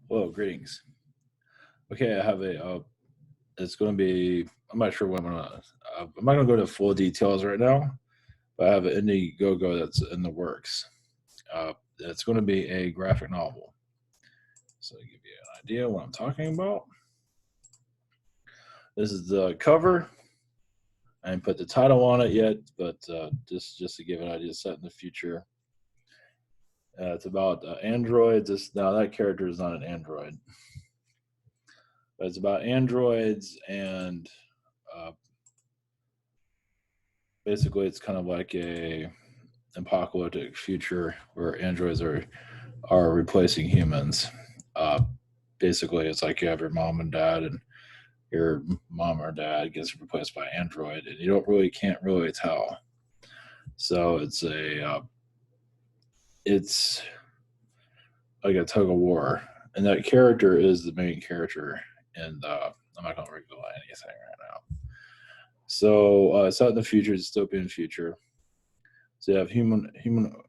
Hello, greetings. Okay, I have it's going to be, I'm not sure when I'm not going to go to full details right now, but I have an Indiegogo that's in the works. It's going to be a graphic novel. So to give you an idea what I'm talking about, this is the cover. I didn't put the title on it yet, but just to give an idea, set in the future. It's about androids. Now that character is not an android, but it's about androids and uh, basically it's kind of like a apocalyptic future where androids are replacing humans. Uh, Basically, it's like you have your mom and dad, and your mom or dad gets replaced by android, and you can't really tell. So it's like a tug of war, and that character is the main character. And I'm not going to reveal anything right now. So it's out in the future, dystopian future. So you have human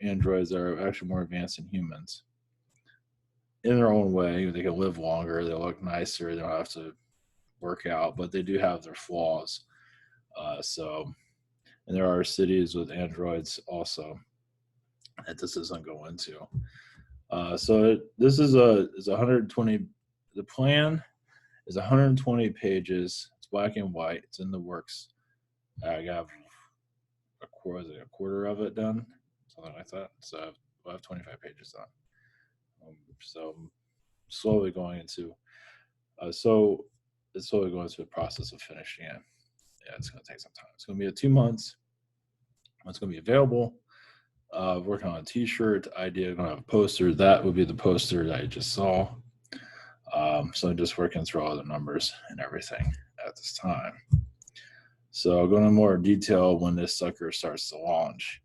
androids that are actually more advanced than humans in their own way. They can live longer, they look nicer, they don't have to work out, but they do have their flaws. And there are cities with androids also that this doesn't go into. This is 120. The plan is 120 pages. It's black and white. It's in the works. I have a quarter of it done, something like that. So I have 25 pages done. So I'm slowly going into so it's slowly going through the process of finishing it. Yeah, it's going to take some time. It's going to be 2 months. It's going to be available. Working on a T-shirt idea. Going to have a poster. That would be the poster that I just saw. So I'm just working through all the numbers and everything at this time. So going into more detail when this sucker starts to launch.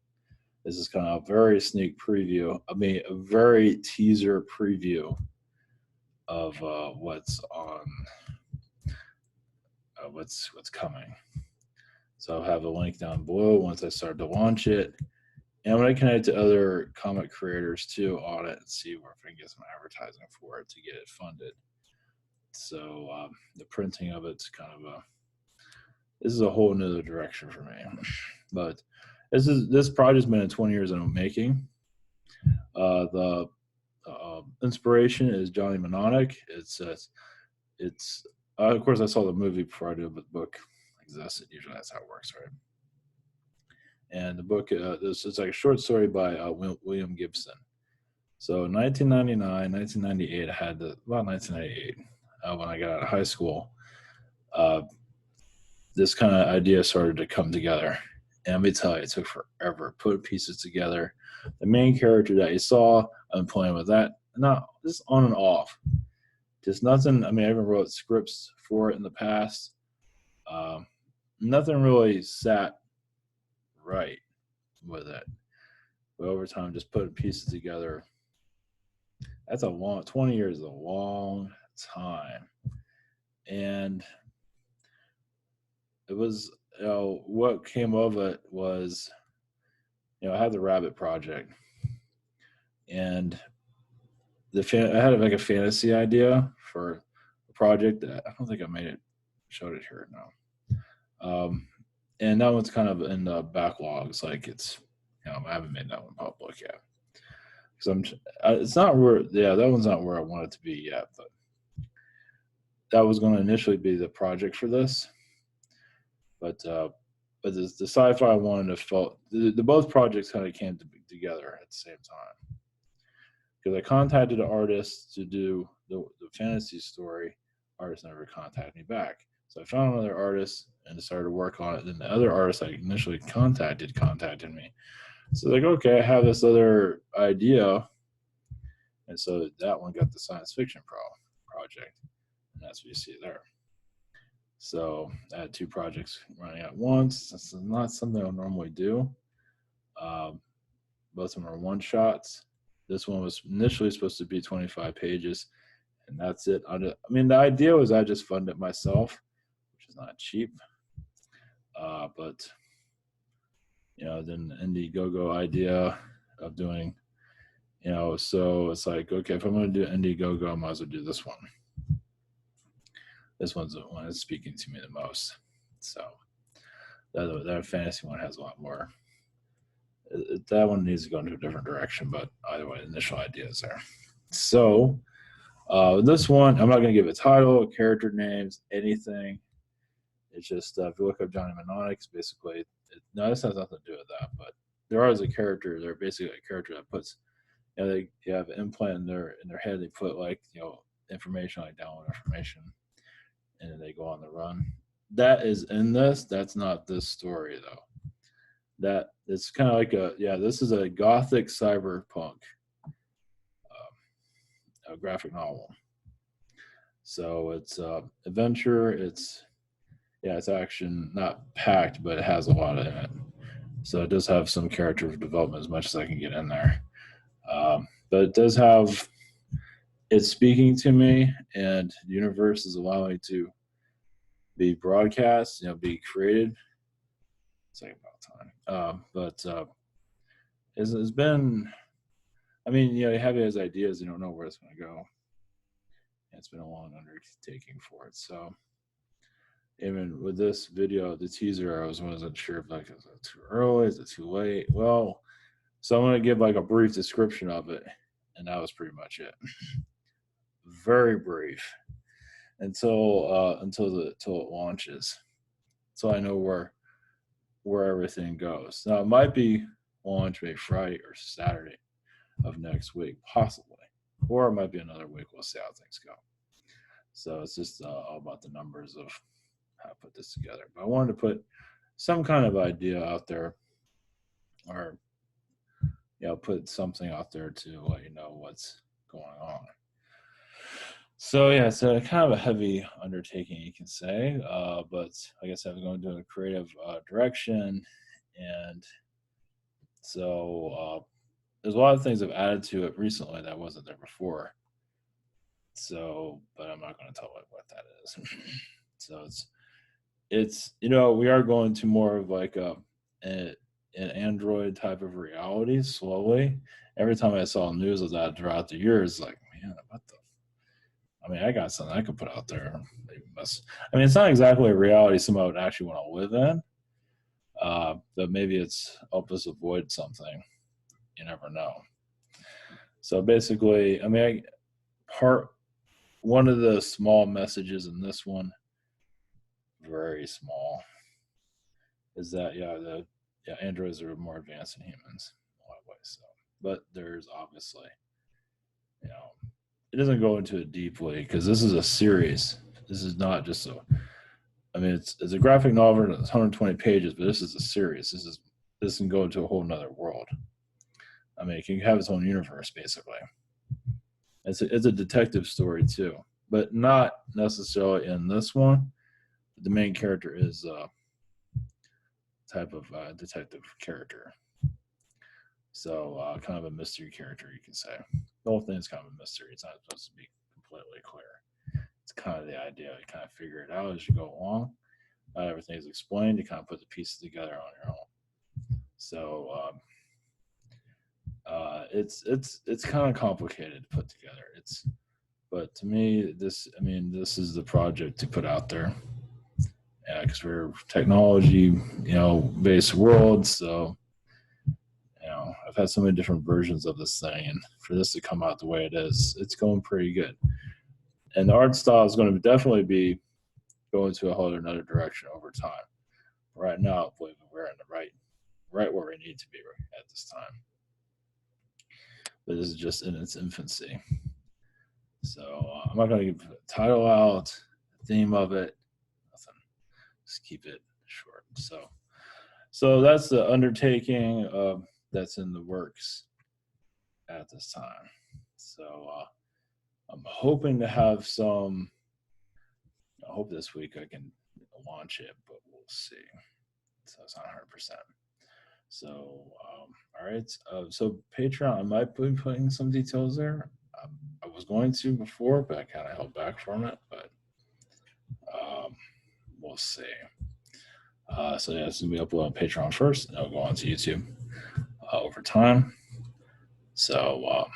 This is kind of a very sneak preview. I mean, a very teaser preview of what's on, what's coming. So I'll have a link down below once I start to launch it. And I'm going to connect to other comic creators too on it and see if I can get some advertising for it to get it funded. So the printing of it's kind of this is a whole nother direction for me. But this project's been 20 years in the making. The inspiration is Johnny Mnemonic. It's of course I saw the movie before I did the book existed. Usually that's how it works, right? And the book this is like a short story by William Gibson. So 1999, 1998, I had about 1998 when I got out of high school. This kind of idea started to come together. And let me tell you, it took forever. Put pieces together. The main character that you saw, I'm playing with that. Not just on and off. Just nothing. I mean, I even wrote scripts for it in the past. Nothing really sat right with it. But over time, just putting pieces together. That's 20 years is a long time. And it was, what came of it was, I had the Rabbit Project. And I had like a fantasy idea for a project that I don't think I made it, showed it here now. And that one's kind of in the backlogs. Like I haven't made that one public yet. Because it's not where, that one's not where I want it to be yet. But that was going to initially be the project for this. But the sci-fi I wanted to felt the both projects kind of came together at the same time. Because I contacted an artist to do the fantasy story. Artist never contacted me back. So I found another artist and started to work on it. Then the other artist I initially contacted me. So like, okay, I have this other idea. And so that one got the science fiction project. And that's what you see there. So I had two projects running at once. This is not something I normally do. Both of them are one shots. This one was initially supposed to be 25 pages, and that's it. I mean, the idea was I just fund it myself, which is not cheap. But then the Indiegogo idea of doing You know, so it's like, okay, if I'm going to do Indiegogo, I might as well do this one. This one's the one that's speaking to me the most. So that fantasy one has a lot more. That one needs to go into a different direction, but either way, the initial idea is there. So this one, I'm not going to give a title, character names, anything. It's just if you look up Johnny Mnemonics, basically, no, this has nothing to do with that, but there is a character. They're basically a character that puts, you know, they have an implant in their head. They put like, you know, information, like download information, and then they go on the run. That is in this. That's not this story though. That it's kind of like this is a gothic cyberpunk a graphic novel. So it's adventure. It's action, not packed, but it has a lot in it. So it does have some character development as much as I can get in there. But it does have, it's speaking to me, and the universe is allowing to be broadcast, you know, be created. It's like about time. But it's been, I mean, you know, you have these ideas, you don't know where it's going to go. And it's been a long undertaking for it. So even with this video, the teaser, I wasn't sure if like, is it too early? Is it too late? Well, so I'm going to give like a brief description of it. And that was pretty much it. Very brief until it launches. So I know where everything goes. Now it might be launch maybe Friday or Saturday of next week, possibly. Or it might be another week. We'll see how things go. So it's just all about the numbers of how to put this together. But I wanted to put some kind of idea out there, or put something out there to let you know what's going on. So yeah, it's a kind of a heavy undertaking, you can say, but like I said, I'm going to do a creative direction, and so there's a lot of things I've added to it recently that wasn't there before. So, but I'm not going to tell what that is. So it's we are going to more of like an Android type of reality slowly. Every time I saw news of that throughout the years, like, man, what the? I mean, I got something I could put out there. I mean, it's not exactly a reality somebody would actually want to live in, but maybe it's help us avoid something. You never know. So basically, I mean, one of the small messages in this one, very small, is that androids are more advanced than humans in a lot of ways. So, but there's obviously, it doesn't go into it deeply because this is a series. This is not just it's a graphic novel and it's 120 pages, but this is a series. This can go into a whole nother world. I mean, it can have its own universe basically. It's a detective story too, but not necessarily in this one. The main character is type of detective character. So kind of a mystery character, you can say. The whole thing is kind of a mystery. It's not supposed to be completely clear. It's kind of the idea. You kind of figure it out as you go along. Not everything is explained. You kind of put the pieces together on your own. So it's kind of complicated to put together. But to me, this is the project to put out there. Yeah, because we're technology, based world. So, I've had so many different versions of this thing, and for this to come out the way it is, it's going pretty good. And the art style is going to definitely be going to a whole another direction over time. Right now, I believe we're in the right where we need to be at this time. But this is just in its infancy. So I'm not going to give a title out, the theme of it, nothing. Just keep it short. So that's the undertaking that's in the works at this time. So I'm hoping to have some. I hope this week I can launch it, but we'll see. So it's not 100%. So all right. So Patreon, I might be putting some details there. I was going to before, but I kind of held back from it. But we'll see. So yeah, it's gonna be uploaded on Patreon first, and I'll go on to YouTube over time. So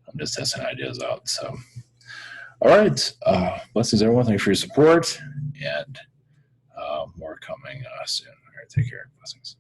I'm just testing ideas out. So, all right. Blessings, everyone. Thanks for your support, and more coming soon. All right. Take care. Blessings.